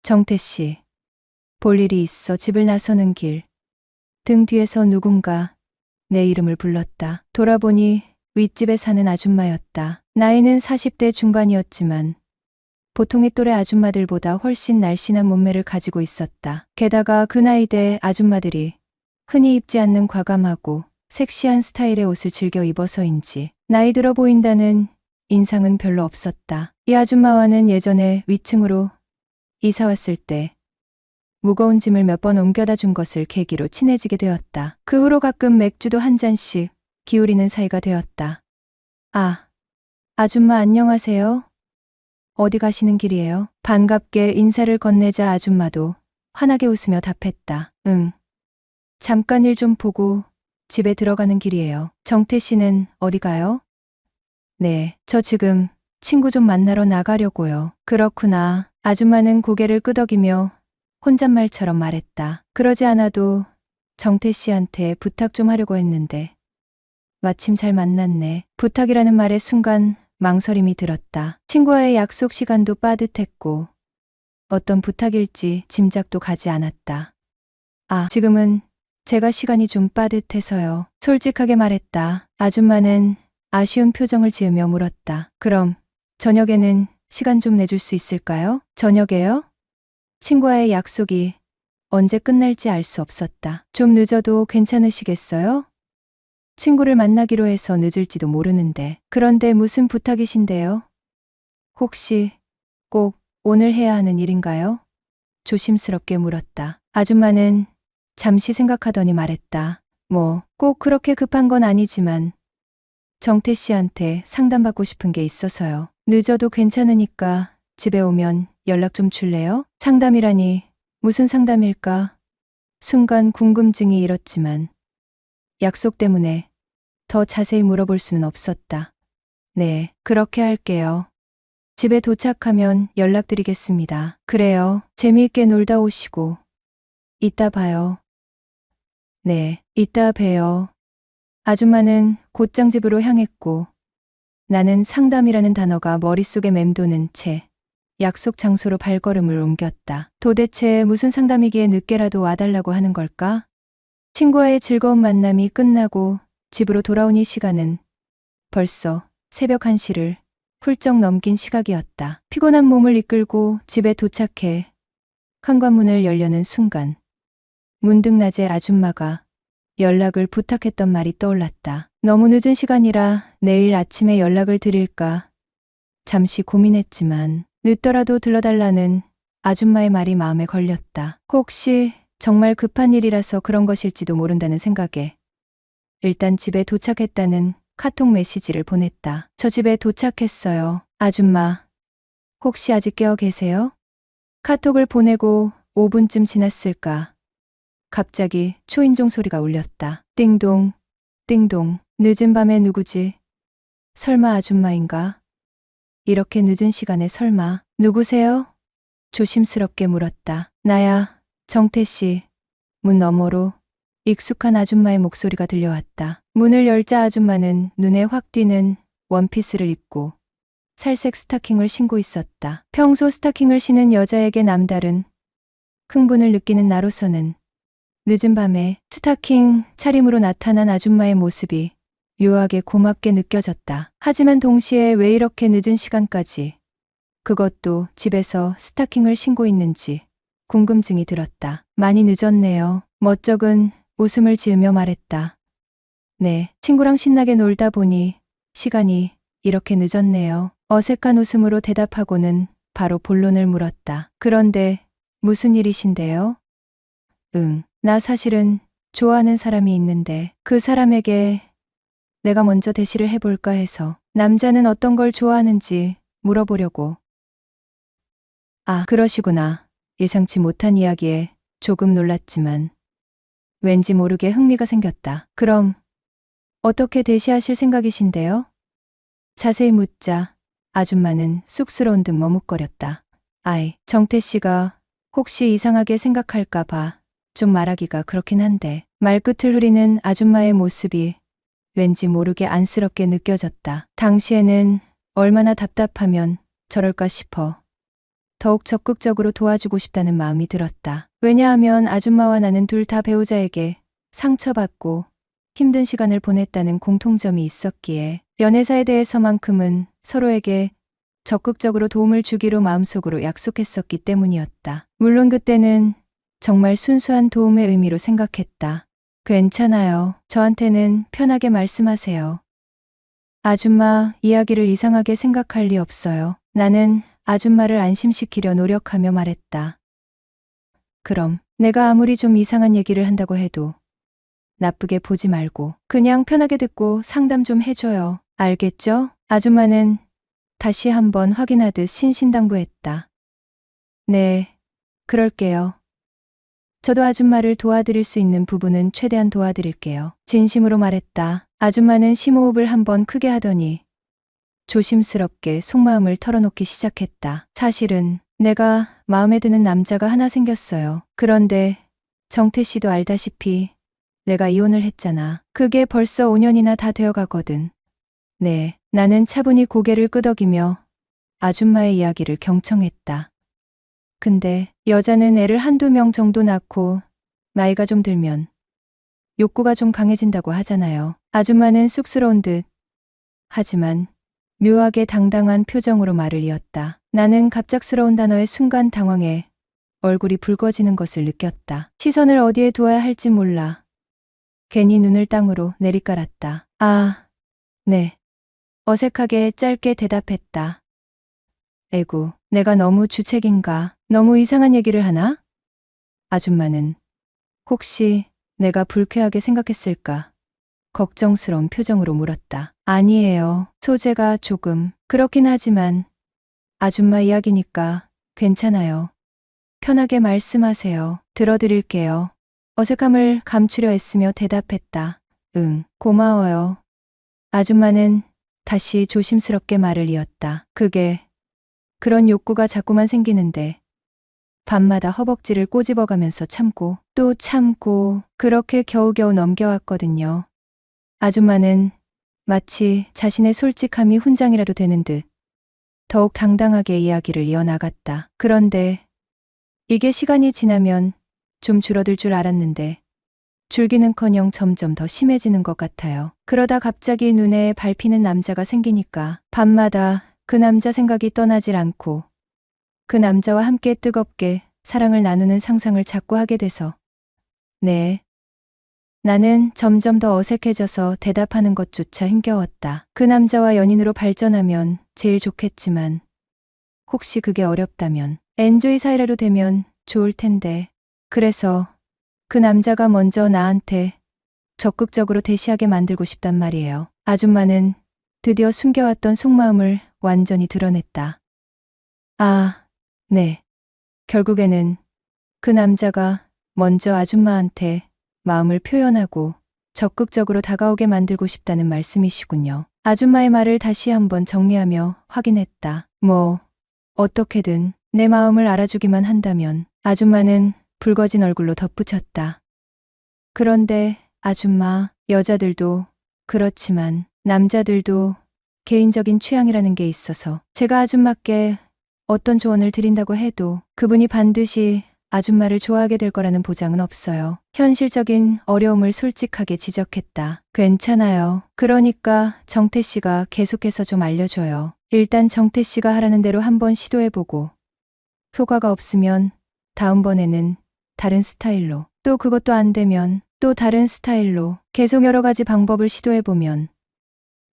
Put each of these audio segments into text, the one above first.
정태 씨. 볼 일이 있어 집을 나서는 길. 등 뒤에서 누군가 내 이름을 불렀다. 돌아보니 윗집에 사는 아줌마였다. 나이는 40대 중반이었지만 보통의 또래 아줌마들보다 훨씬 날씬한 몸매를 가지고 있었다. 게다가 그 나이대 아줌마들이 흔히 입지 않는 과감하고 섹시한 스타일의 옷을 즐겨 입어서인지 나이 들어 보인다는 인상은 별로 없었다. 이 아줌마와는 예전에 위층으로 이사 왔을 때 무거운 짐을 몇 번 옮겨다 준 것을 계기로 친해지게 되었다. 그 후로 가끔 맥주도 한 잔씩 기울이는 사이가 되었다. 아, 아줌마 안녕하세요. 어디 가시는 길이에요? 반갑게 인사를 건네자 아줌마도 환하게 웃으며 답했다. 응. 잠깐 일 좀 보고 집에 들어가는 길이에요. 정태 씨는 어디 가요? 네, 저 지금 친구 좀 만나러 나가려고요. 그렇구나. 아줌마는 고개를 끄덕이며 혼잣말처럼 말했다. 그러지 않아도 정태 씨한테 부탁 좀 하려고 했는데 마침 잘 만났네. 부탁이라는 말에 순간 망설임이 들었다. 친구와의 약속 시간도 빠듯했고 어떤 부탁일지 짐작도 가지 않았다. 아, 지금은 제가 시간이 좀 빠듯해서요. 솔직하게 말했다. 아줌마는 아쉬운 표정을 지으며 물었다. 그럼 저녁에는 시간 좀 내줄 수 있을까요? 저녁에요? 친구와의 약속이 언제 끝날지 알 수 없었다. 좀 늦어도 괜찮으시겠어요? 친구를 만나기로 해서 늦을지도 모르는데. 그런데 무슨 부탁이신데요? 혹시 꼭 오늘 해야 하는 일인가요? 조심스럽게 물었다. 아줌마는 잠시 생각하더니 말했다. 뭐, 꼭 그렇게 급한 건 아니지만 정태 씨한테 상담받고 싶은 게 있어서요. 늦어도 괜찮으니까 집에 오면 연락 좀 줄래요? 상담이라니 무슨 상담일까? 순간 궁금증이 일었지만 약속 때문에 더 자세히 물어볼 수는 없었다. 네, 그렇게 할게요. 집에 도착하면 연락드리겠습니다. 그래요. 재미있게 놀다 오시고. 이따 봐요. 네, 이따 봬요. 아줌마는 곧장 집으로 향했고 나는 상담이라는 단어가 머릿속에 맴도는 채 약속 장소로 발걸음을 옮겼다. 도대체 무슨 상담이기에 늦게라도 와달라고 하는 걸까? 친구와의 즐거운 만남이 끝나고 집으로 돌아오니 시간은 벌써 새벽 1시를 훌쩍 넘긴 시각이었다. 피곤한 몸을 이끌고 집에 도착해 현관문을 열려는 순간 문득 낮에 아줌마가 연락을 부탁했던 말이 떠올랐다. 너무 늦은 시간이라 내일 아침에 연락을 드릴까? 잠시 고민했지만 늦더라도 들러달라는 아줌마의 말이 마음에 걸렸다. 혹시 정말 급한 일이라서 그런 것일지도 모른다는 생각에 일단 집에 도착했다는 카톡 메시지를 보냈다. 저 집에 도착했어요. 아줌마, 혹시 아직 깨어 계세요? 카톡을 보내고 5분쯤 지났을까? 갑자기 초인종 소리가 울렸다. 띵동, 띵동. 늦은 밤에 누구지? 설마 아줌마인가? 이렇게 늦은 시간에 설마 누구세요? 조심스럽게 물었다. 나야, 정태 씨. 문 너머로 익숙한 아줌마의 목소리가 들려왔다. 문을 열자 아줌마는 눈에 확 띄는 원피스를 입고 살색 스타킹을 신고 있었다. 평소 스타킹을 신은 여자에게 남다른 흥분을 느끼는 나로서는 늦은 밤에 스타킹 차림으로 나타난 아줌마의 모습이 묘하게 고맙게 느껴졌다. 하지만 동시에 왜 이렇게 늦은 시간까지, 그것도 집에서 스타킹을 신고 있는지 궁금증이 들었다. 많이 늦었네요. 멋쩍은 웃음을 지으며 말했다. 네, 친구랑 신나게 놀다 보니 시간이 이렇게 늦었네요. 어색한 웃음으로 대답하고는 바로 본론을 물었다. 그런데 무슨 일이신데요? 나 사실은 좋아하는 사람이 있는데 그 사람에게 내가 먼저 대시를 해볼까 해서. 남자는 어떤 걸 좋아하는지 물어보려고. 아, 그러시구나. 예상치 못한 이야기에 조금 놀랐지만 왠지 모르게 흥미가 생겼다. 그럼 어떻게 대시하실 생각이신데요? 자세히 묻자 아줌마는 쑥스러운 듯 머뭇거렸다. 아이, 정태 씨가 혹시 이상하게 생각할까 봐 좀 말하기가 그렇긴 한데. 말끝을 흐리는 아줌마의 모습이 왠지 모르게 안쓰럽게 느껴졌다. 당시에는 얼마나 답답하면 저럴까 싶어 더욱 적극적으로 도와주고 싶다는 마음이 들었다. 왜냐하면 아줌마와 나는 둘 다 배우자에게 상처받고 힘든 시간을 보냈다는 공통점이 있었기에 연애사에 대해서만큼은 서로에게 적극적으로 도움을 주기로 마음속으로 약속했었기 때문이었다. 물론 그때는 정말 순수한 도움의 의미로 생각했다. 괜찮아요. 저한테는 편하게 말씀하세요. 아줌마 이야기를 이상하게 생각할 리 없어요. 나는 아줌마를 안심시키려 노력하며 말했다. 그럼 내가 아무리 좀 이상한 얘기를 한다고 해도 나쁘게 보지 말고 그냥 편하게 듣고 상담 좀 해줘요. 알겠죠? 아줌마는 다시 한번 확인하듯 신신당부했다. 네, 그럴게요. 저도 아줌마를 도와드릴 수 있는 부분은 최대한 도와드릴게요. 진심으로 말했다. 아줌마는 심호흡을 한번 크게 하더니 조심스럽게 속마음을 털어놓기 시작했다. 사실은 내가 마음에 드는 남자가 하나 생겼어요. 그런데 정태 씨도 알다시피 내가 이혼을 했잖아. 그게 벌써 5년이나 다 되어 가거든. 네, 나는 차분히 고개를 끄덕이며 아줌마의 이야기를 경청했다. 근데 여자는 애를 한두 명 정도 낳고 나이가 좀 들면 욕구가 좀 강해진다고 하잖아요. 아줌마는 쑥스러운 듯 하지만 묘하게 당당한 표정으로 말을 이었다. 나는 갑작스러운 단어에 순간 당황해 얼굴이 붉어지는 것을 느꼈다. 시선을 어디에 두어야 할지 몰라 괜히 눈을 땅으로 내리깔았다. 아, 네. 어색하게 짧게 대답했다. 에구, 내가 너무 주책인가? 너무 이상한 얘기를 하나? 아줌마는 혹시 내가 불쾌하게 생각했을까? 걱정스러운 표정으로 물었다. 아니에요. 소재가 조금 그렇긴 하지만 아줌마 이야기니까 괜찮아요. 편하게 말씀하세요. 들어드릴게요. 어색함을 감추려 애쓰며 대답했다. 응, 고마워요. 아줌마는 다시 조심스럽게 말을 이었다. 그런 욕구가 자꾸만 생기는데 밤마다 허벅지를 꼬집어가면서 참고 또 참고 그렇게 겨우겨우 넘겨왔거든요. 아줌마는 마치 자신의 솔직함이 훈장이라도 되는 듯 더욱 당당하게 이야기를 이어나갔다. 그런데 이게 시간이 지나면 좀 줄어들 줄 알았는데 줄기는커녕 점점 더 심해지는 것 같아요. 그러다 갑자기 눈에 밟히는 남자가 생기니까 밤마다 그 남자 생각이 떠나질 않고 그 남자와 함께 뜨겁게 사랑을 나누는 상상을 자꾸 하게 돼서 네. 나는 점점 더 어색해져서 대답하는 것조차 힘겨웠다. 그 남자와 연인으로 발전하면 제일 좋겠지만 혹시 그게 어렵다면 엔조이 사이라도 되면 좋을 텐데 그래서 그 남자가 먼저 나한테 적극적으로 대시하게 만들고 싶단 말이에요. 아줌마는 드디어 숨겨왔던 속마음을 완전히 드러냈다. 아, 네. 결국에는 그 남자가 먼저 아줌마한테 마음을 표현하고 적극적으로 다가오게 만들고 싶다는 말씀이시군요. 아줌마의 말을 다시 한번 정리하며 확인했다. 뭐, 어떻게든 내 마음을 알아주기만 한다면. 아줌마는 붉어진 얼굴로 덧붙였다. 그런데 아줌마, 여자들도 그렇지만 남자들도 개인적인 취향이라는 게 있어서 제가 아줌마께 어떤 조언을 드린다고 해도 그분이 반드시 아줌마를 좋아하게 될 거라는 보장은 없어요. 현실적인 어려움을 솔직하게 지적했다. 괜찮아요. 그러니까 정태 씨가 계속해서 좀 알려줘요. 일단 정태 씨가 하라는 대로 한번 시도해보고 효과가 없으면 다음번에는 다른 스타일로 또 그것도 안 되면 또 다른 스타일로 계속 여러 가지 방법을 시도해보면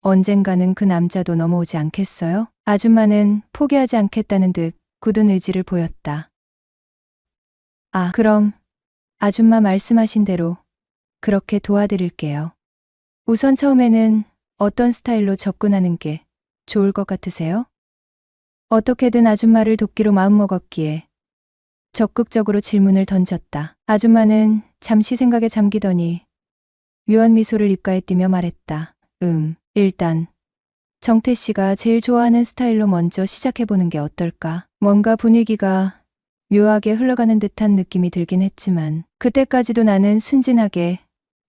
언젠가는 그 남자도 넘어오지 않겠어요? 아줌마는 포기하지 않겠다는 듯 굳은 의지를 보였다. 아, 그럼 아줌마 말씀하신 대로 그렇게 도와드릴게요. 우선 처음에는 어떤 스타일로 접근하는 게 좋을 것 같으세요? 어떻게든 아줌마를 돕기로 마음먹었기에 적극적으로 질문을 던졌다. 아줌마는 잠시 생각에 잠기더니 묘한 미소를 입가에 띠며 말했다. 일단 정태 씨가 제일 좋아하는 스타일로 먼저 시작해보는 게 어떨까? 뭔가 분위기가 묘하게 흘러가는 듯한 느낌이 들긴 했지만 그때까지도 나는 순진하게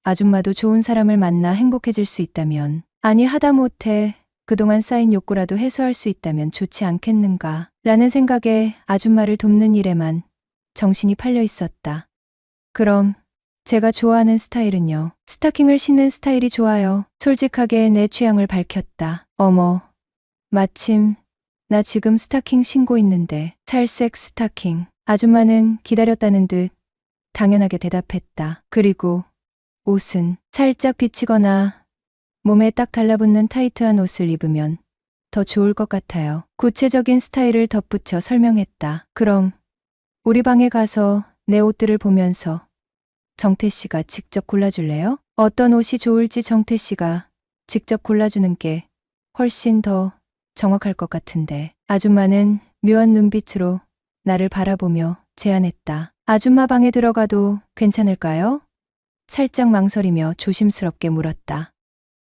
아줌마도 좋은 사람을 만나 행복해질 수 있다면 아니 하다못해 그동안 쌓인 욕구라도 해소할 수 있다면 좋지 않겠는가 라는 생각에 아줌마를 돕는 일에만 정신이 팔려 있었다. 그럼 제가 좋아하는 스타일은요. 스타킹을 신는 스타일이 좋아요. 솔직하게 내 취향을 밝혔다. 어머, 마침 나 지금 스타킹 신고 있는데. 살색 스타킹. 아줌마는 기다렸다는 듯 당연하게 대답했다. 그리고 옷은 살짝 비치거나 몸에 딱 달라붙는 타이트한 옷을 입으면 더 좋을 것 같아요. 구체적인 스타일을 덧붙여 설명했다. 그럼 우리 방에 가서 내 옷들을 보면서 정태 씨가 직접 골라줄래요? 어떤 옷이 좋을지 정태 씨가 직접 골라주는 게 훨씬 더 정확할 것 같은데. 아줌마는 묘한 눈빛으로 나를 바라보며 제안했다. 아줌마 방에 들어가도 괜찮을까요? 살짝 망설이며 조심스럽게 물었다.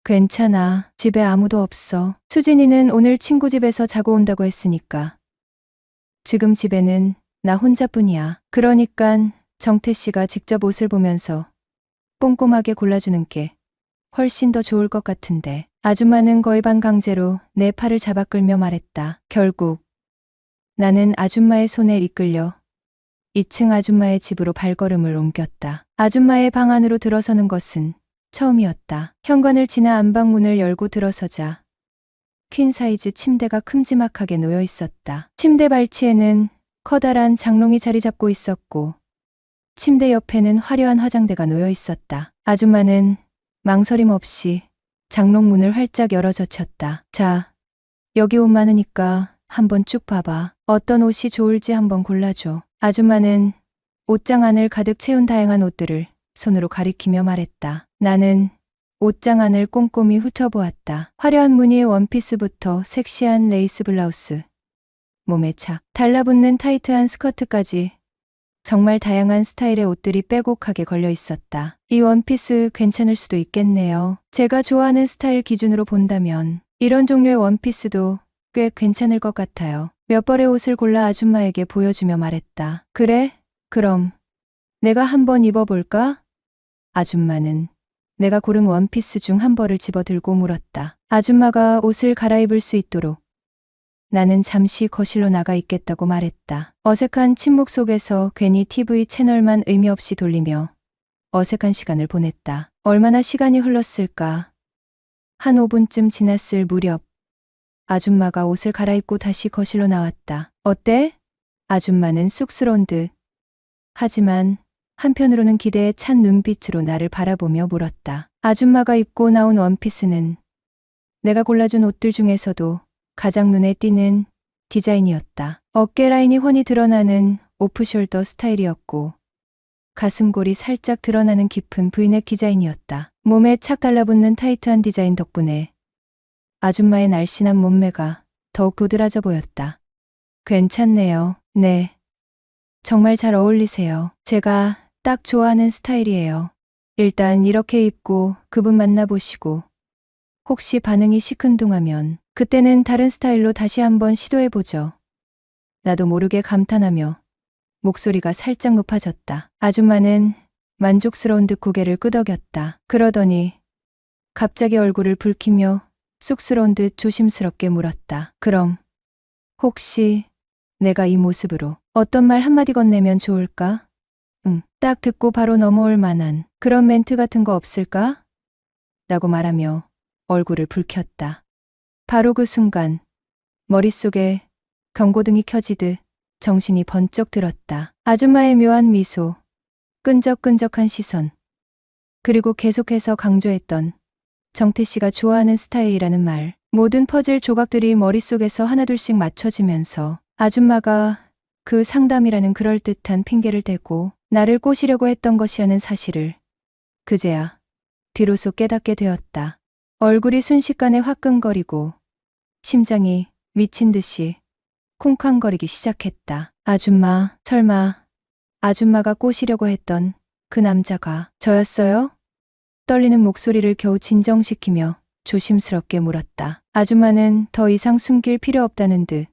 괜찮아. 집에 아무도 없어. 수진이는 오늘 친구 집에서 자고 온다고 했으니까. 지금 집에는 나 혼자뿐이야. 그러니깐 정태 씨가 직접 옷을 보면서 꼼꼼하게 골라주는 게 훨씬 더 좋을 것 같은데. 아줌마는 거의 반강제로 내 팔을 잡아 끌며 말했다. 결국 나는 아줌마의 손에 이끌려 2층 아줌마의 집으로 발걸음을 옮겼다. 아줌마의 방 안으로 들어서는 것은 처음이었다. 현관을 지나 안방문을 열고 들어서자 퀸 사이즈 침대가 큼지막하게 놓여 있었다. 침대 발치에는 커다란 장롱이 자리 잡고 있었고 침대 옆에는 화려한 화장대가 놓여 있었다. 아줌마는 망설임 없이 장롱 문을 활짝 열어 젖혔다. 자, 여기 옷 많으니까 한번 쭉 봐봐. 어떤 옷이 좋을지 한번 골라줘. 아줌마는 옷장 안을 가득 채운 다양한 옷들을 손으로 가리키며 말했다. 나는 옷장 안을 꼼꼼히 훑어보았다. 화려한 무늬의 원피스부터 섹시한 레이스 블라우스, 몸에 착 달라붙는 타이트한 스커트까지 정말 다양한 스타일의 옷들이 빼곡하게 걸려 있었다. 이 원피스 괜찮을 수도 있겠네요. 제가 좋아하는 스타일 기준으로 본다면 이런 종류의 원피스도 꽤 괜찮을 것 같아요. 몇 벌의 옷을 골라 아줌마에게 보여주며 말했다. 그래? 그럼 내가 한번 입어볼까? 아줌마는 내가 고른 원피스 중 한 벌을 집어들고 물었다. 아줌마가 옷을 갈아입을 수 있도록 나는 잠시 거실로 나가 있겠다고 말했다. 어색한 침묵 속에서 괜히 TV 채널만 의미 없이 돌리며 어색한 시간을 보냈다. 얼마나 시간이 흘렀을까? 한 5분쯤 지났을 무렵 아줌마가 옷을 갈아입고 다시 거실로 나왔다. 어때? 아줌마는 쑥스러운 듯 하지만 한편으로는 기대에 찬 눈빛으로 나를 바라보며 물었다. 아줌마가 입고 나온 원피스는 내가 골라준 옷들 중에서도 가장 눈에 띄는 디자인이었다. 어깨 라인이 훤히 드러나는 오프숄더 스타일이었고 가슴골이 살짝 드러나는 깊은 브이넥 디자인이었다. 몸에 착 달라붙는 타이트한 디자인 덕분에 아줌마의 날씬한 몸매가 더욱 도드라져 보였다. 괜찮네요. 네. 정말 잘 어울리세요. 제가 딱 좋아하는 스타일이에요. 일단 이렇게 입고 그분 만나보시고 혹시 반응이 시큰둥하면 그때는 다른 스타일로 다시 한번 시도해보죠. 나도 모르게 감탄하며 목소리가 살짝 높아졌다. 아줌마는 만족스러운 듯 고개를 끄덕였다. 그러더니 갑자기 얼굴을 붉히며 쑥스러운 듯 조심스럽게 물었다. 그럼 혹시 내가 이 모습으로 어떤 말 한마디 건네면 좋을까? 딱 듣고 바로 넘어올 만한 그런 멘트 같은 거 없을까? 라고 말하며 얼굴을 붉혔다. 바로 그 순간 머릿속에 경고등이 켜지듯 정신이 번쩍 들었다. 아줌마의 묘한 미소, 끈적끈적한 시선, 그리고 계속해서 강조했던 정태 씨가 좋아하는 스타일이라는 말. 모든 퍼즐 조각들이 머릿속에서 하나둘씩 맞춰지면서 아줌마가 그 상담이라는 그럴듯한 핑계를 대고 나를 꼬시려고 했던 것이라는 사실을 그제야 비로소 깨닫게 되었다. 얼굴이 순식간에 화끈거리고 심장이 미친 듯이 쿵쾅거리기 시작했다. 아줌마, 설마 아줌마가 꼬시려고 했던 그 남자가 저였어요? 떨리는 목소리를 겨우 진정시키며 조심스럽게 물었다. 아줌마는 더 이상 숨길 필요 없다는 듯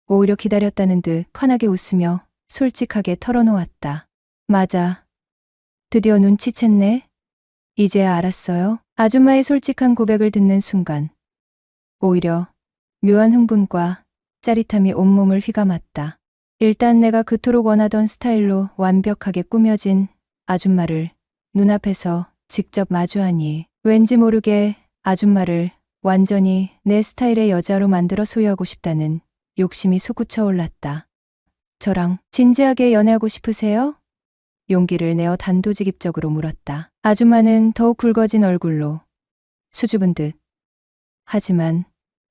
오히려 기다렸다는 듯 환하게 웃으며 솔직하게 털어놓았다. 맞아. 드디어 눈치챘네. 이제야 알았어요. 아줌마의 솔직한 고백을 듣는 순간 오히려 묘한 흥분과 짜릿함이 온몸을 휘감았다. 일단 내가 그토록 원하던 스타일로 완벽하게 꾸며진 아줌마를 눈앞에서 직접 마주하니 왠지 모르게 아줌마를 완전히 내 스타일의 여자로 만들어 소유하고 싶다는 욕심이 솟구쳐 올랐다. 저랑 진지하게 연애하고 싶으세요? 용기를 내어 단도직입적으로 물었다. 아줌마는 더욱 굵어진 얼굴로 수줍은 듯 하지만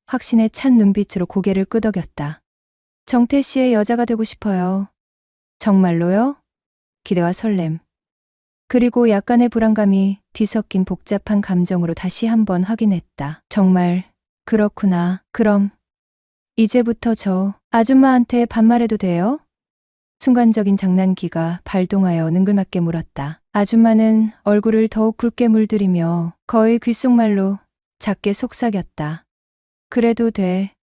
확신에 찬 눈빛으로 고개를 끄덕였다. 정태 씨의 여자가 되고 싶어요. 정말로요? 기대와 설렘, 그리고 약간의 불안감이 뒤섞인 복잡한 감정으로 다시 한번 확인했다. 정말 그렇구나. 그럼 이제부터 저 아줌마한테 반말해도 돼요? 순간적인 장난기가 발동하여 능글맞게 물었다. 아줌마는 얼굴을 더욱 굵게 물들이며 거의 귓속말로 작게 속삭였다. 그래도 돼.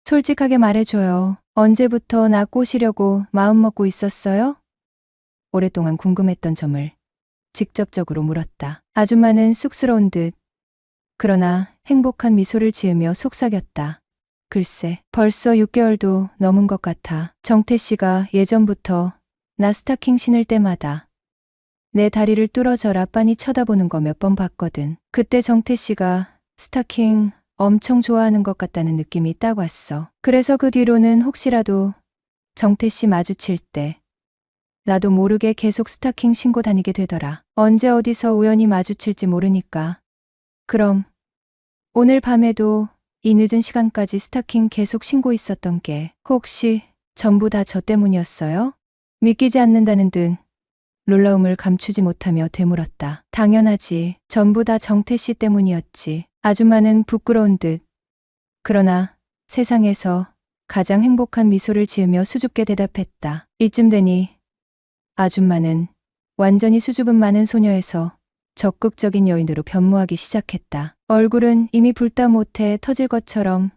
솔직하게 말해줘요. 언제부터 나 꼬시려고 마음먹고 있었어요? 오랫동안 궁금했던 점을 직접적으로 물었다. 아줌마는 쑥스러운 듯 그러나 행복한 미소를 지으며 속삭였다. 글쎄, 벌써 6개월도 넘은 것 같아. 정태 씨가 예전부터 나 스타킹 신을 때마다 내 다리를 뚫어져라 빤히 쳐다보는 거 몇 번 봤거든. 그때 정태 씨가 스타킹 엄청 좋아하는 것 같다는 느낌이 딱 왔어. 그래서 그 뒤로는 혹시라도 정태 씨 마주칠 때 나도 모르게 계속 스타킹 신고 다니게 되더라. 언제 어디서 우연히 마주칠지 모르니까. 그럼 오늘 밤에도 이 늦은 시간까지 스타킹 계속 신고 있었던 게 혹시 전부 다 저 때문이었어요? 믿기지 않는다는 듯 놀라움을 감추지 못하며 되물었다. 당연하지. 전부 다 정태 씨 때문이었지. 아줌마는 부끄러운 듯 그러나 세상에서 가장 행복한 미소를 지으며 수줍게 대답했다. 이쯤 되니 아줌마는 완전히 수줍음 많은 소녀에서 적극적인 여인으로 변모하기 시작했다. 얼굴은 이미 불다 못해 터질 것처럼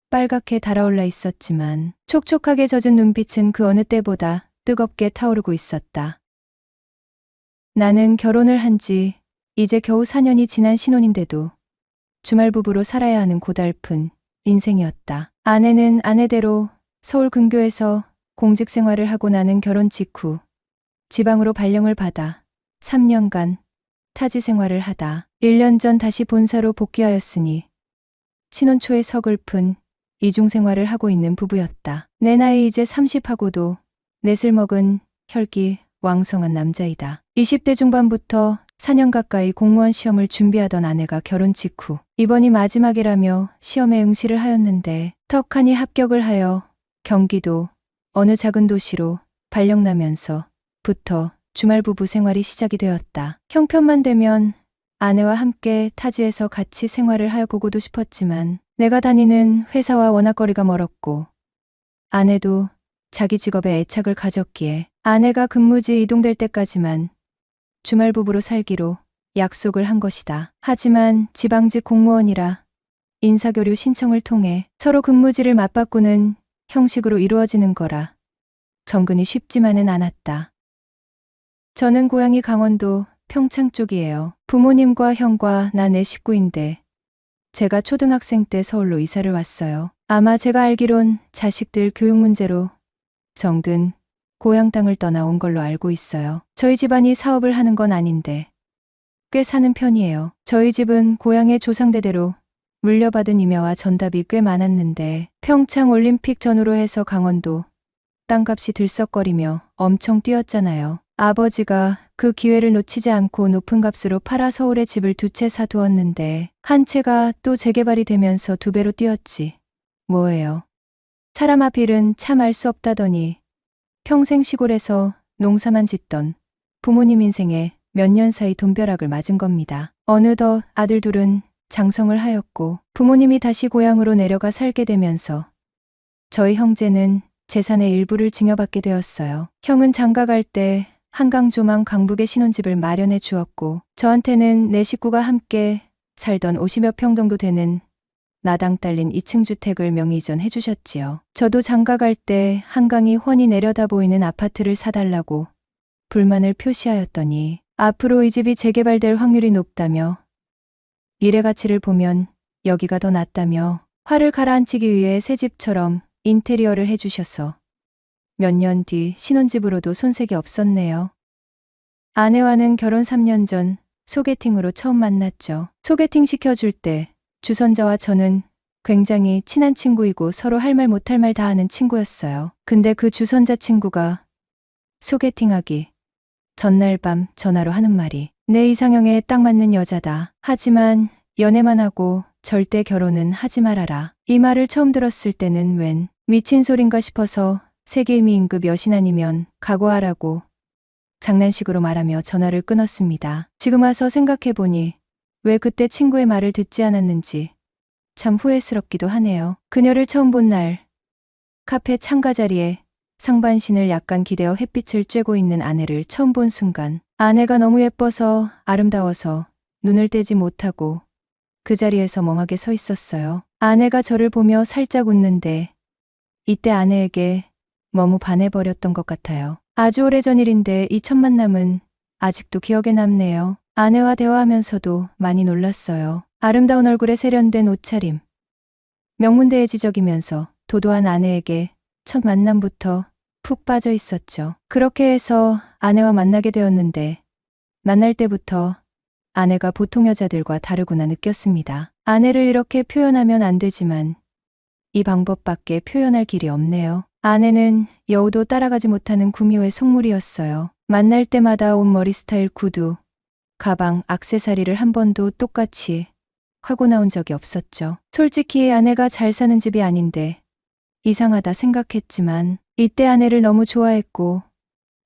빨갛게 달아올라 있었지만 촉촉하게 젖은 눈빛은 그 어느 때보다 뜨겁게 타오르고 있었다. 나는 결혼을 한 지 이제 겨우 4년이 지난 신혼인데도 주말 부부로 살아야 하는 고달픈 인생이었다. 아내는 아내대로 서울 근교에서 공직 생활을 하고 나는 결혼 직후 지방으로 발령을 받아 3년간 타지 생활을 하다 1년 전 다시 본사로 복귀하였으니 신혼 초에 서글픈 이중 생활을 하고 있는 부부였다. 내 나이 이제 30하고도 넷을 먹은 혈기 왕성한 남자이다. 20대 중반부터 4년 가까이 공무원 시험을 준비하던 아내가 결혼 직후 이번이 마지막이라며 시험에 응시를 하였는데 턱하니 합격을 하여 경기도 어느 작은 도시로 발령나면서 부터 주말 부부 생활이 시작이 되었다. 형편만 되면 아내와 함께 타지에서 같이 생활을 하고도 싶었지만 내가 다니는 회사와 워낙 거리가 멀었고 아내도 자기 직업에 애착을 가졌기에 아내가 근무지 이동될 때까지만 주말 부부로 살기로 약속을 한 것이다. 하지만 지방직 공무원이라 인사교류 신청을 통해 서로 근무지를 맞바꾸는 형식으로 이루어지는 거라 정근이 쉽지만은 않았다. 저는 고향이 강원도 평창 쪽이에요. 부모님과 형과 나 네 식구인데 제가 초등학생 때 서울로 이사를 왔어요. 아마 제가 알기론 자식들 교육 문제로 정든 고향 땅을 떠나온 걸로 알고 있어요. 저희 집안이 사업을 하는 건 아닌데 꽤 사는 편이에요. 저희 집은 고향의 조상대대로 물려받은 임야와 전답이 꽤 많았는데 평창 올림픽 전후로 해서 강원도 땅값이 들썩거리며 엄청 뛰었잖아요. 아버지가 그 기회를 놓치지 않고 높은 값으로 팔아 서울에 집을 2채 사두었는데 한 채가 또 재개발이 되면서 2배로 뛰었지. 뭐예요. 사람 앞 일은 참 알 수 없다더니 평생 시골에서 농사만 짓던 부모님 인생에 몇 년 사이 돈벼락을 맞은 겁니다. 어느덧 아들 둘은 장성을 하였고 부모님이 다시 고향으로 내려가 살게 되면서 저희 형제는 재산의 일부를 증여받게 되었어요. 형은 장가갈 때 한강 조망 강북에 신혼집을 마련해 주었고 저한테는 내 식구가 함께 살던 50여 평 정도 되는 나당 딸린 2층 주택을 명의이전 해주셨지요. 저도 장가갈 때 한강이 훤히 내려다 보이는 아파트를 사달라고 불만을 표시하였더니 앞으로 이 집이 재개발될 확률이 높다며 일의 가치를 보면 여기가 더 낫다며 화를 가라앉히기 위해 새 집처럼 인테리어를 해주셔서 몇 년 뒤 신혼집으로도 손색이 없었네요. 아내와는 결혼 3년 전 소개팅으로 처음 만났죠. 소개팅 시켜줄 때 주선자와 저는 굉장히 친한 친구이고 서로 할 말 못할 말 다 하는 친구였어요. 근데 그 주선자 친구가 소개팅하기 전날 밤 전화로 하는 말이 내 이상형에 딱 맞는 여자다. 하지만 연애만 하고 절대 결혼은 하지 말아라. 이 말을 처음 들었을 때는 웬 미친 소린가 싶어서 세계미인급 여신 아니면 각오하라고 장난식으로 말하며 전화를 끊었습니다. 지금 와서 생각해보니 왜 그때 친구의 말을 듣지 않았는지 참 후회스럽기도 하네요. 그녀를 처음 본 날 카페 창가 자리에 상반신을 약간 기대어 햇빛을 쬐고 있는 아내를 처음 본 순간 아내가 너무 예뻐서 아름다워서 눈을 떼지 못하고 그 자리에서 멍하게 서 있었어요. 아내가 저를 보며 살짝 웃는데 이때 아내에게 너무 반해버렸던 것 같아요. 아주 오래전 일인데 이 첫 만남은 아직도 기억에 남네요. 아내와 대화하면서도 많이 놀랐어요. 아름다운 얼굴에 세련된 옷차림, 명문대의 지적이면서 도도한 아내에게 첫 만남부터 푹 빠져 있었죠. 그렇게 해서 아내와 만나게 되었는데 만날 때부터 아내가 보통 여자들과 다르구나 느꼈습니다. 아내를 이렇게 표현하면 안 되지만 이 방법밖에 표현할 길이 없네요. 아내는 여우도 따라가지 못하는 구미호의 속물이었어요. 만날 때마다 옷, 머리 스타일, 구두, 가방, 액세서리를 한 번도 똑같이 하고 나온 적이 없었죠. 솔직히 아내가 잘 사는 집이 아닌데 이상하다 생각했지만 이때 아내를 너무 좋아했고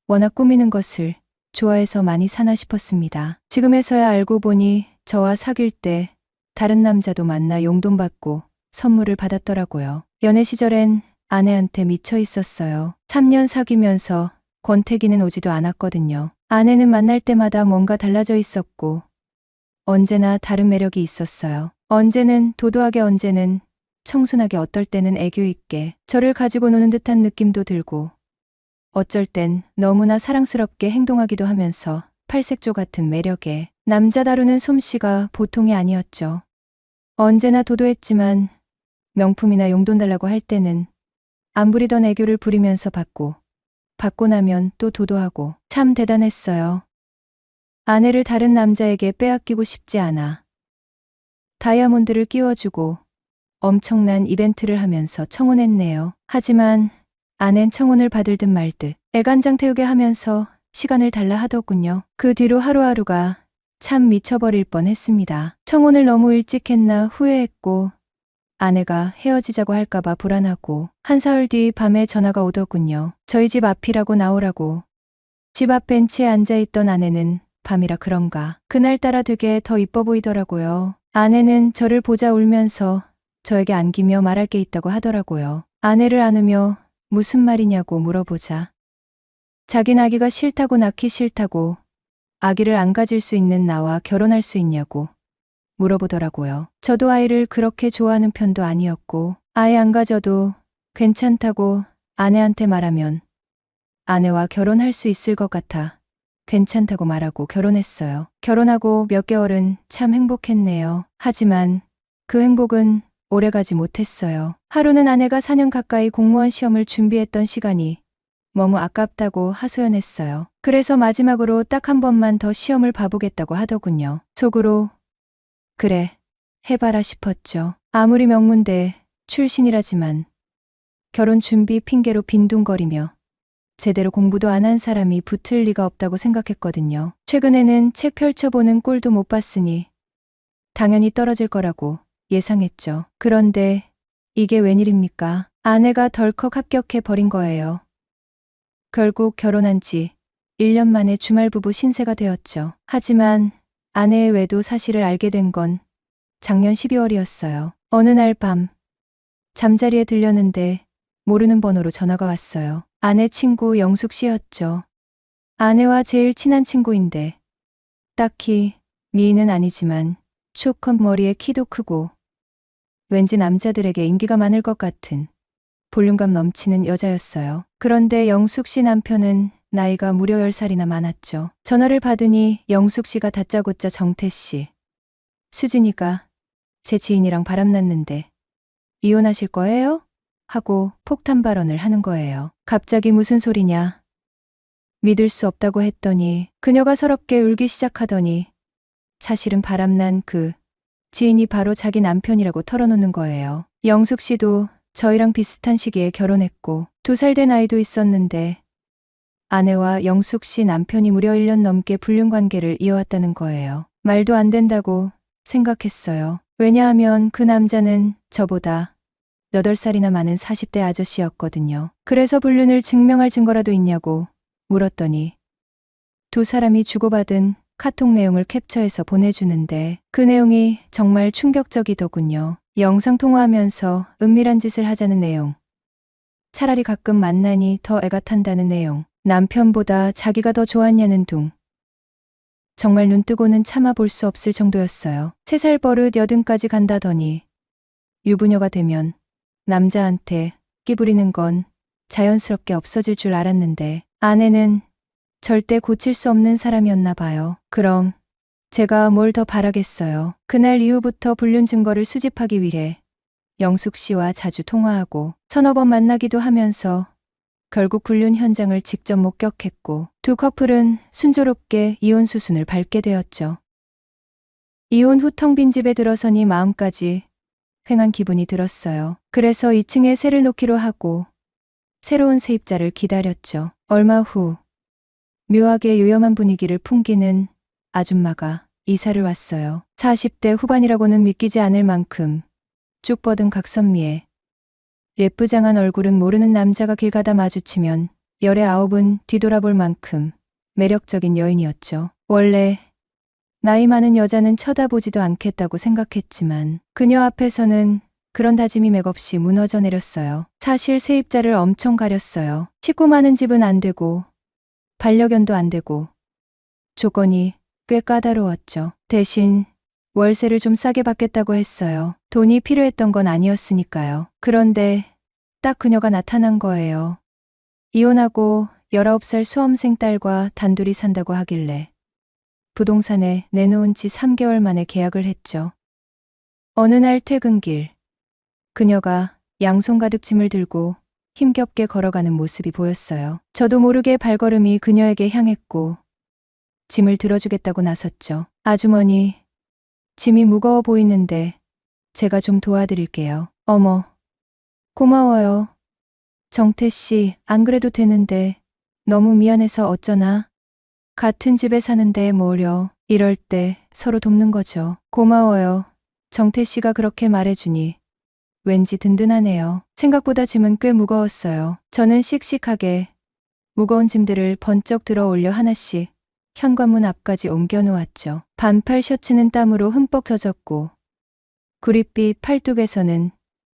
워낙 꾸미는 것을 좋아해서 많이 사나 싶었습니다. 지금에서야 알고 보니 저와 사귈 때 다른 남자도 만나 용돈 받고 선물을 받았더라고요. 연애 시절엔 아내한테 미쳐 있었어요. 3년 사귀면서 권태기는 오지도 않았거든요. 아내는 만날 때마다 뭔가 달라져 있었고 언제나 다른 매력이 있었어요. 언제는 도도하게, 언제는 청순하게, 어떨 때는 애교 있게 저를 가지고 노는 듯한 느낌도 들고 어쩔 땐 너무나 사랑스럽게 행동하기도 하면서 팔색조 같은 매력에 남자 다루는 솜씨가 보통이 아니었죠. 언제나 도도했지만 명품이나 용돈 달라고 할 때는 안 부리던 애교를 부리면서 받고 나면 또 도도하고 참 대단했어요. 아내를 다른 남자에게 빼앗기고 싶지 않아 다이아몬드를 끼워주고 엄청난 이벤트를 하면서 청혼했네요. 하지만 아낸 청혼을 받을 듯 말 듯 애간장 태우게 하면서 시간을 달라 하더군요. 그 뒤로 하루하루가 참 미쳐버릴 뻔했습니다. 청혼을 너무 일찍 했나 후회했고 아내가 헤어지자고 할까봐 불안하고 한 사흘 뒤 밤에 전화가 오더군요. 저희 집 앞이라고 나오라고. 집 앞 벤치에 앉아있던 아내는 밤이라 그런가 그날따라 되게 더 이뻐 보이더라고요. 아내는 저를 보자 울면서 저에게 안기며 말할 게 있다고 하더라고요. 아내를 안으며 무슨 말이냐고 물어보자 자긴 아기가 싫다고, 낳기 싫다고, 아기를 안 가질 수 있는 나와 결혼할 수 있냐고 물어보더라고요. 저도 아이를 그렇게 좋아하는 편도 아니었고 아예 안 가져도 괜찮다고 아내한테 말하면 아내와 결혼할 수 있을 것 같아 괜찮다고 말하고 결혼했어요. 결혼하고 몇 개월은 참 행복했네요. 하지만 그 행복은 오래가지 못했어요. 하루는 아내가 4년 가까이 공무원 시험을 준비했던 시간이 너무 아깝다고 하소연했어요. 그래서 마지막으로 딱 한 번만 더 시험을 봐보겠다고 하더군요. 속으로 그래, 해봐라 싶었죠. 아무리 명문대 출신이라지만 결혼 준비 핑계로 빈둥거리며 제대로 공부도 안 한 사람이 붙을 리가 없다고 생각했거든요. 최근에는 책 펼쳐보는 꼴도 못 봤으니 당연히 떨어질 거라고 예상했죠. 그런데 이게 웬일입니까? 아내가 덜컥 합격해 버린 거예요. 결국 결혼한 지 1년 만에 주말부부 신세가 되었죠. 하지만 아내의 외도 사실을 알게 된 건 작년 12월이었어요. 어느 날 밤 잠자리에 들렸는데 모르는 번호로 전화가 왔어요. 아내 친구 영숙 씨였죠. 아내와 제일 친한 친구인데 딱히 미인은 아니지만 쇼컷 머리에 키도 크고 왠지 남자들에게 인기가 많을 것 같은 볼륨감 넘치는 여자였어요. 그런데 영숙 씨 남편은 나이가 무려 10살이나 많았죠. 전화를 받으니 영숙 씨가 다짜고짜 정태 씨, 수진이가 제 지인이랑 바람났는데 이혼하실 거예요? 하고 폭탄 발언을 하는 거예요. 갑자기 무슨 소리냐? 믿을 수 없다고 했더니 그녀가 서럽게 울기 시작하더니 사실은 바람난 그 지인이 바로 자기 남편이라고 털어놓는 거예요. 영숙 씨도 저희랑 비슷한 시기에 결혼했고 2살 된 아이도 있었는데 아내와 영숙 씨 남편이 무려 1년 넘게 불륜 관계를 이어왔다는 거예요. 말도 안 된다고 생각했어요. 왜냐하면 그 남자는 저보다 8살이나 많은 40대 아저씨였거든요. 그래서 불륜을 증명할 증거라도 있냐고 물었더니 2사람이 주고받은 카톡 내용을 캡처해서 보내주는데 그 내용이 정말 충격적이더군요. 영상통화하면서 은밀한 짓을 하자는 내용. 차라리 가끔 만나니 더 애가 탄다는 내용. 남편보다 자기가 더 좋았냐는 둥. 정말 눈뜨고는 참아볼 수 없을 정도였어요. 3살 버릇 80까지 간다더니 유부녀가 되면 남자한테 끼부리는 건 자연스럽게 없어질 줄 알았는데 아내는 절대 고칠 수 없는 사람이었나 봐요. 그럼 제가 뭘 더 바라겠어요. 그날 이후부터 불륜 증거를 수집하기 위해 영숙 씨와 자주 통화하고 서너 번 만나기도 하면서 결국 불륜 현장을 직접 목격했고 2 커플은 순조롭게 이혼 수순을 밟게 되었죠. 이혼 후 텅 빈 집에 들어서니 마음까지 횡한 기분이 들었어요. 그래서 2층에 새를 놓기로 하고 새로운 세입자를 기다렸죠. 얼마 후 묘하게 요염한 분위기를 풍기는 아줌마가 이사를 왔어요. 40대 후반이라고는 믿기지 않을 만큼 쭉 뻗은 각선미에 예쁘장한 얼굴은 모르는 남자가 길 가다 마주치면 열의 아홉은 뒤돌아볼 만큼 매력적인 여인이었죠. 원래 나이 많은 여자는 쳐다보지도 않겠다고 생각했지만 그녀 앞에서는 그런 다짐이 맥없이 무너져 내렸어요. 사실 세입자를 엄청 가렸어요. 식구 많은 집은 안 되고 반려견도 안 되고 조건이 꽤 까다로웠죠. 대신 월세를 좀 싸게 받겠다고 했어요. 돈이 필요했던 건 아니었으니까요. 그런데 딱 그녀가 나타난 거예요. 이혼하고 19살 수험생 딸과 단둘이 산다고 하길래 부동산에 내놓은 지 3개월 만에 계약을 했죠. 어느 날 퇴근길 그녀가 양손 가득 짐을 들고 힘겹게 걸어가는 모습이 보였어요. 저도 모르게 발걸음이 그녀에게 향했고 짐을 들어주겠다고 나섰죠. 아주머니, 짐이 무거워 보이는데 제가 좀 도와드릴게요. 어머, 고마워요. 정태 씨, 안 그래도 되는데 너무 미안해서 어쩌나. 같은 집에 사는데 뭐려. 이럴 때 서로 돕는 거죠. 고마워요. 정태 씨가 그렇게 말해주니 왠지 든든하네요. 생각보다 짐은 꽤 무거웠어요. 저는 씩씩하게 무거운 짐들을 번쩍 들어 올려 하나씩 현관문 앞까지 옮겨 놓았죠. 반팔 셔츠는 땀으로 흠뻑 젖었고 구릿빛 팔뚝에서는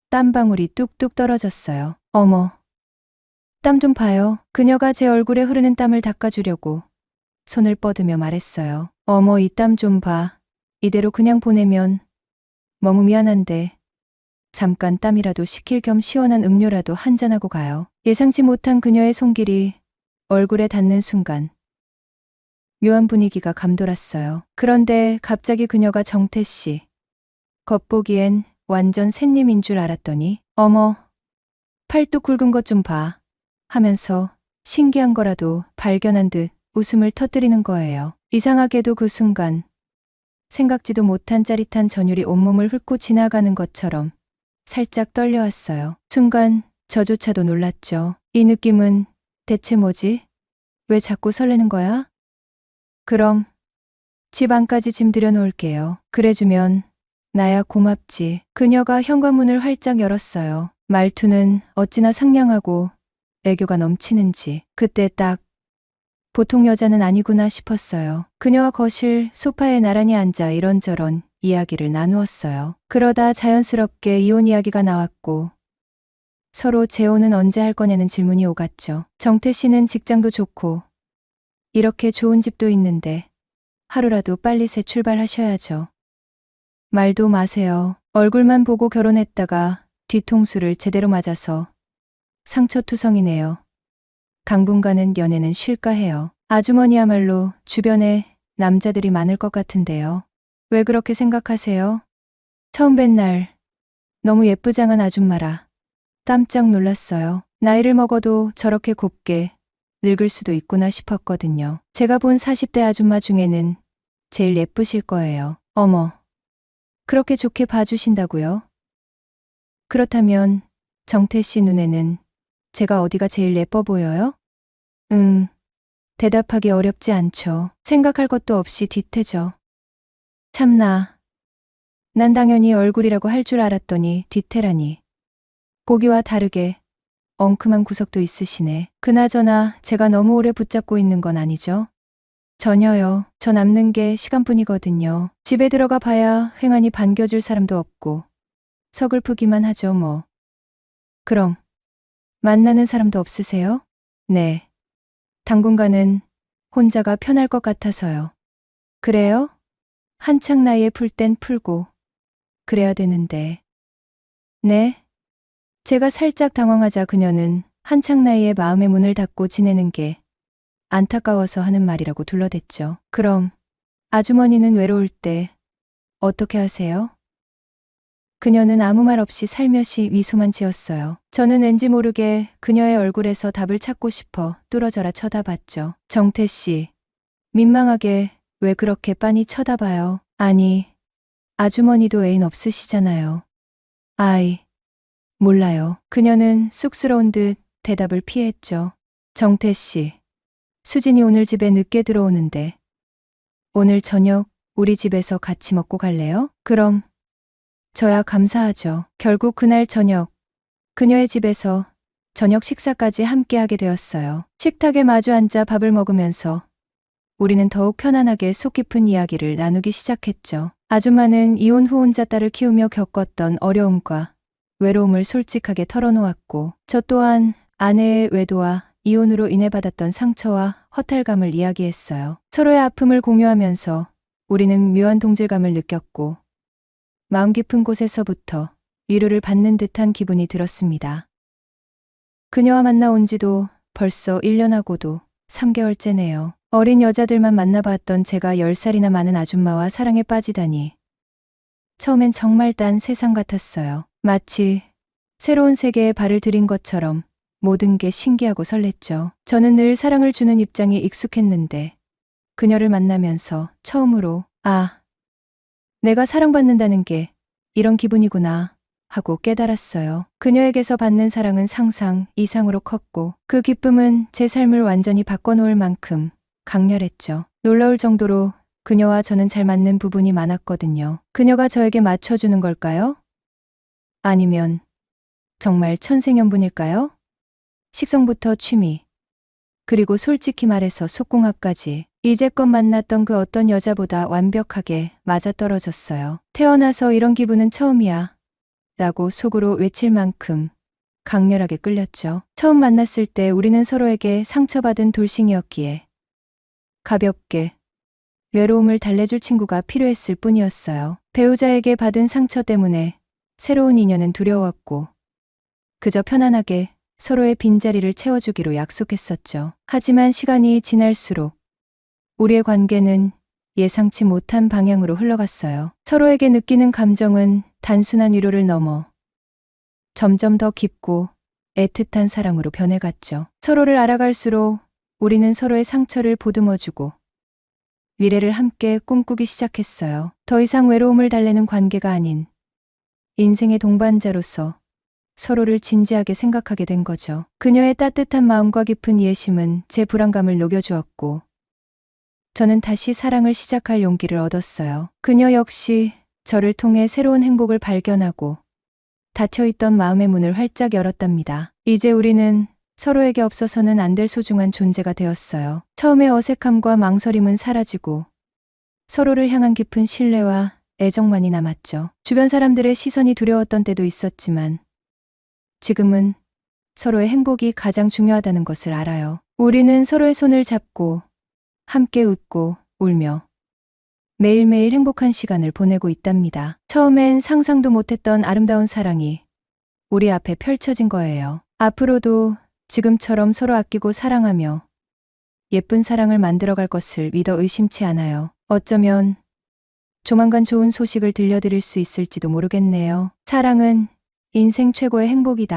땀방울이 뚝뚝 떨어졌어요. 어머, 땀 좀 봐요. 그녀가 제 얼굴에 흐르는 땀을 닦아주려고 손을 뻗으며 말했어요. 어머, 이 땀 좀 봐. 이대로 그냥 보내면 너무 미안한데 잠깐 땀이라도 식힐 겸 시원한 음료라도 한잔하고 가요. 예상치 못한 그녀의 손길이 얼굴에 닿는 순간 묘한 분위기가 감돌았어요. 그런데 갑자기 그녀가 정태 씨, 겉보기엔 완전 샌님인 줄 알았더니 어머, 팔뚝 굵은 것 좀 봐 하면서 신기한 거라도 발견한 듯 웃음을 터뜨리는 거예요. 이상하게도 그 순간 생각지도 못한 짜릿한 전율이 온몸을 훑고 지나가는 것처럼 살짝 떨려왔어요. 순간 저조차도 놀랐죠. 이 느낌은 대체 뭐지? 왜 자꾸 설레는 거야? 그럼 집 안까지 짐 들여놓을게요. 그래주면 나야 고맙지. 그녀가 현관문을 활짝 열었어요. 말투는 어찌나 상냥하고 애교가 넘치는지 그때 딱 보통 여자는 아니구나 싶었어요. 그녀와 거실 소파에 나란히 앉아 이런저런 이야기를 나누었어요. 그러다 자연스럽게 이혼 이야기가 나왔고 서로 재혼은 언제 할 거냐는 질문이 오갔죠. 정태 씨는 직장도 좋고 이렇게 좋은 집도 있는데 하루라도 빨리 새 출발하셔야죠. 말도 마세요. 얼굴만 보고 결혼했다가 뒤통수를 제대로 맞아서 상처투성이네요. 당분간은 연애는 쉴까 해요. 아주머니야말로 주변에 남자들이 많을 것 같은데요. 왜 그렇게 생각하세요? 처음 뵌 날 너무 예쁘장한 아줌마라 깜짝 놀랐어요. 나이를 먹어도 저렇게 곱게 늙을 수도 있구나 싶었거든요. 제가 본 40대 아줌마 중에는 제일 예쁘실 거예요. 어머, 그렇게 좋게 봐주신다고요? 그렇다면 정태 씨 눈에는 제가 어디가 제일 예뻐 보여요? 대답하기 어렵지 않죠. 생각할 것도 없이 뒤태죠. 참나. 난 당연히 얼굴이라고 할 줄 알았더니 뒤태라니. 보기와 다르게 엉큼한 구석도 있으시네. 그나저나 제가 너무 오래 붙잡고 있는 건 아니죠? 전혀요. 저 남는 게 시간뿐이거든요. 집에 들어가 봐야 횡하니 반겨줄 사람도 없고 서글프기만 하죠 뭐. 그럼 만나는 사람도 없으세요? 네. 당분간은 혼자가 편할 것 같아서요. 그래요? 한창 나이에 풀 땐 풀고 그래야 되는데. 네? 제가 살짝 당황하자 그녀는 한창 나이에 마음의 문을 닫고 지내는 게 안타까워서 하는 말이라고 둘러댔죠. 그럼 아주머니는 외로울 때 어떻게 하세요? 그녀는 아무 말 없이 살며시 미소만 지었어요. 저는 왠지 모르게 그녀의 얼굴에서 답을 찾고 싶어 뚫어져라 쳐다봤죠. 정태 씨, 민망하게 왜 그렇게 빤히 쳐다봐요? 아니, 아주머니도 애인 없으시잖아요. 아이, 몰라요. 그녀는 쑥스러운 듯 대답을 피했죠. 정태 씨, 수진이 오늘 집에 늦게 들어오는데 오늘 저녁 우리 집에서 같이 먹고 갈래요? 그럼 저야 감사하죠. 결국 그날 저녁 그녀의 집에서 저녁 식사까지 함께하게 되었어요. 식탁에 마주 앉아 밥을 먹으면서 우리는 더욱 편안하게 속 깊은 이야기를 나누기 시작했죠. 아줌마는 이혼 후 혼자 딸을 키우며 겪었던 어려움과 외로움을 솔직하게 털어놓았고 저 또한 아내의 외도와 이혼으로 인해 받았던 상처와 허탈감을 이야기했어요. 서로의 아픔을 공유하면서 우리는 묘한 동질감을 느꼈고 마음 깊은 곳에서부터 위로를 받는 듯한 기분이 들었습니다. 그녀와 만나온 지도 벌써 1년하고도 3개월째네요. 어린 여자들만 만나봤던 제가 10살이나 많은 아줌마와 사랑에 빠지다니. 처음엔 정말 딴 세상 같았어요. 마치 새로운 세계에 발을 들인 것처럼 모든 게 신기하고 설렜죠. 저는 늘 사랑을 주는 입장에 익숙했는데 그녀를 만나면서 처음으로 내가 사랑받는다는 게 이런 기분이구나 하고 깨달았어요. 그녀에게서 받는 사랑은 상상 이상으로 컸고 그 기쁨은 제 삶을 완전히 바꿔놓을 만큼 강렬했죠. 놀라울 정도로 그녀와 저는 잘 맞는 부분이 많았거든요. 그녀가 저에게 맞춰주는 걸까요? 아니면 정말 천생연분일까요? 식성부터 취미, 그리고 솔직히 말해서 속궁합까지 이제껏 만났던 그 어떤 여자보다 완벽하게 맞아떨어졌어요. 태어나서 이런 기분은 처음이야 라고 속으로 외칠 만큼 강렬하게 끌렸죠. 처음 만났을 때 우리는 서로에게 상처받은 돌싱이었기에 가볍게 외로움을 달래줄 친구가 필요했을 뿐이었어요. 배우자에게 받은 상처 때문에 새로운 인연은 두려웠고 그저 편안하게 서로의 빈자리를 채워주기로 약속했었죠. 하지만 시간이 지날수록 우리의 관계는 예상치 못한 방향으로 흘러갔어요. 서로에게 느끼는 감정은 단순한 위로를 넘어 점점 더 깊고 애틋한 사랑으로 변해갔죠. 서로를 알아갈수록 우리는 서로의 상처를 보듬어주고 미래를 함께 꿈꾸기 시작했어요. 더 이상 외로움을 달래는 관계가 아닌 인생의 동반자로서 서로를 진지하게 생각하게 된 거죠. 그녀의 따뜻한 마음과 깊은 이해심은 제 불안감을 녹여주었고 저는 다시 사랑을 시작할 용기를 얻었어요. 그녀 역시 저를 통해 새로운 행복을 발견하고 닫혀있던 마음의 문을 활짝 열었답니다. 이제 우리는 서로에게 없어서는 안 될 소중한 존재가 되었어요. 처음의 어색함과 망설임은 사라지고 서로를 향한 깊은 신뢰와 애정만이 남았죠. 주변 사람들의 시선이 두려웠던 때도 있었지만 지금은 서로의 행복이 가장 중요하다는 것을 알아요. 우리는 서로의 손을 잡고 함께 웃고 울며 매일매일 행복한 시간을 보내고 있답니다. 처음엔 상상도 못했던 아름다운 사랑이 우리 앞에 펼쳐진 거예요. 앞으로도 지금처럼 서로 아끼고 사랑하며 예쁜 사랑을 만들어갈 것을 믿어 의심치 않아요. 어쩌면 조만간 좋은 소식을 들려드릴 수 있을지도 모르겠네요. 사랑은 인생 최고의 행복이다.